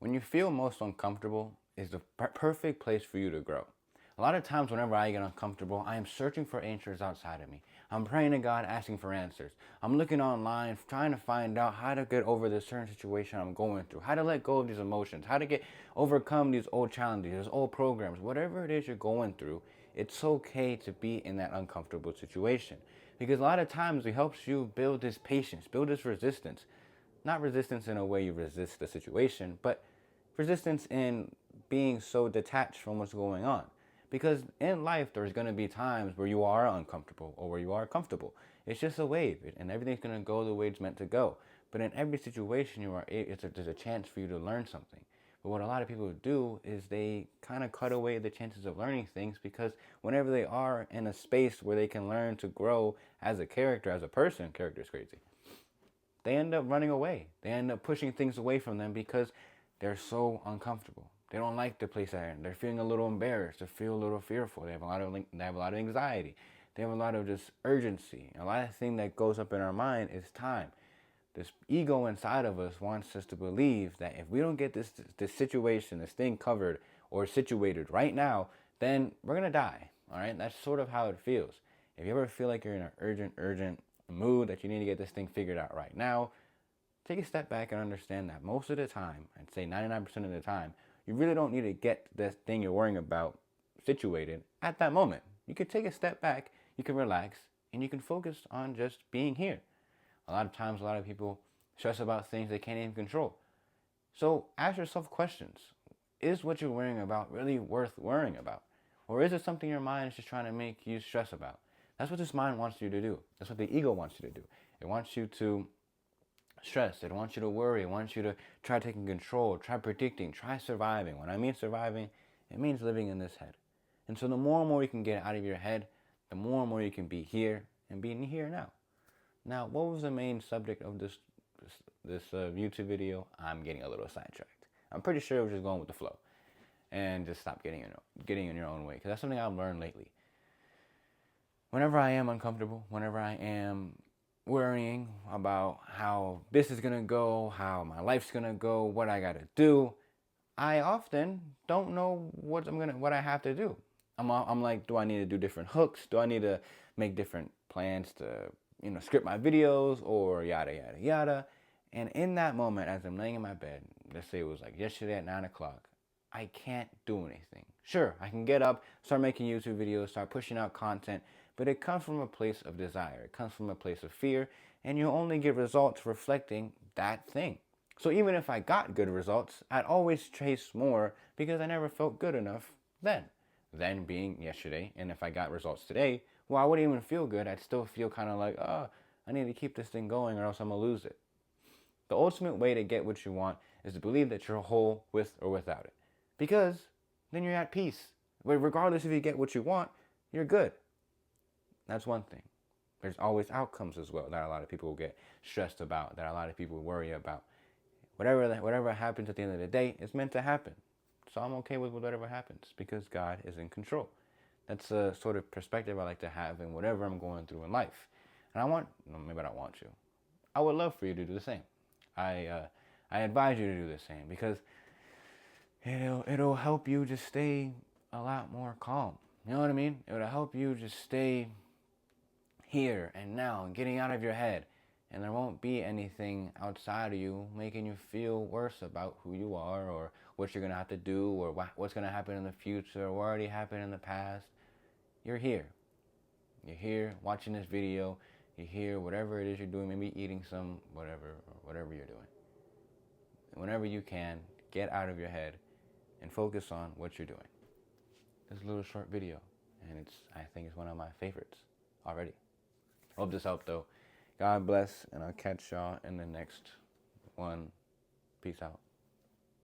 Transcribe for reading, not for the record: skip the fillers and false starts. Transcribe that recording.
When you feel most uncomfortable is the perfect place for you to grow. A lot of times whenever I get uncomfortable, I am searching for answers outside of me. I'm praying to God, asking for answers. I'm looking online, trying to find out how to get over this certain situation I'm going through, how to let go of these emotions, how to overcome these old challenges, these old programs, whatever it is you're going through. It's okay to be in that uncomfortable situation. Because a lot of times it helps you build this patience, build this resistance. Not resistance in a way you resist the situation, but resistance in being so detached from what's going on. Because in life, there's going to be times where you are uncomfortable or where you are comfortable. It's just a wave, and everything's going to go the way it's meant to go. But in every situation, there's a chance for you to learn something. But what a lot of people do is they kind of cut away the chances of learning things because whenever they are in a space where they can learn to grow as a character, as a person, character is crazy, they end up running away. They end up pushing things away from them because they're so uncomfortable. They don't like the place they're in. They're feeling a little embarrassed. They feel a little fearful. They have a lot of anxiety. They have a lot of just urgency. A lot of thing that goes up in our mind is time. This ego inside of us wants us to believe that if we don't get this situation, this thing covered or situated right now, then we're gonna die. All right, that's sort of how it feels. If you ever feel like you're in an urgent mood that you need to get this thing figured out right now, take a step back and understand that most of the time, I'd say 99% of the time, you really don't need to get this thing you're worrying about situated at that moment. You could take a step back, you can relax, and you can focus on just being here. A lot of times, a lot of people stress about things they can't even control. So ask yourself questions. Is what you're worrying about really worth worrying about? Or is it something your mind is just trying to make you stress about? That's what this mind wants you to do. That's what the ego wants you to do. It wants you to stress. It wants you to worry. It wants you to try taking control, try predicting, try surviving. When I mean surviving, it means living in this head. And so the more and more you can get out of your head, the more and more you can be here and being here now. Now, what was the main subject of this YouTube video? I'm getting a little sidetracked. I'm pretty sure it was just going with the flow, and just stop getting in your own way. Because that's something I've learned lately. Whenever I am uncomfortable, whenever I am worrying about how this is gonna go, how my life's gonna go, what I gotta do, I often don't know what I have to do. I'm like, do I need to do different hooks? Do I need to make different plans to script my videos or yada yada yada? And in that moment, as I'm laying in my bed, let's say it was like yesterday at 9 o'clock, I can't do anything. Sure, I can get up, start making YouTube videos, start pushing out content, but it comes from a place of desire. It comes from a place of fear, and you only get results reflecting that thing. So even if I got good results, I'd always chase more because I never felt good enough then. Then being yesterday, and if I got results today, well, I wouldn't even feel good. I'd still feel kind of like, oh, I need to keep this thing going or else I'm going to lose it. The ultimate way to get what you want is to believe that you're whole with or without it. Because then you're at peace. But regardless if you get what you want, you're good. That's one thing. There's always outcomes as well that a lot of people get stressed about, that a lot of people worry about. Whatever happens at the end of the day, it's meant to happen. So I'm okay with whatever happens because God is in control. That's a sort of perspective I like to have in whatever I'm going through in life. And maybe I don't want you. I would love for you to do the same. I advise you to do the same because it'll help you just stay a lot more calm. You know what I mean? It'll help you just stay here and now and getting out of your head. And there won't be anything outside of you making you feel worse about who you are or what you're going to have to do or what's going to happen in the future or what already happened in the past. You're here. You're here watching this video. You're here, whatever it is you're doing, maybe eating some whatever you're doing. Whenever you can, get out of your head and focus on what you're doing. This is a little short video, and I think it's one of my favorites already. Hope this helped, though. God bless, and I'll catch y'all in the next one. Peace out.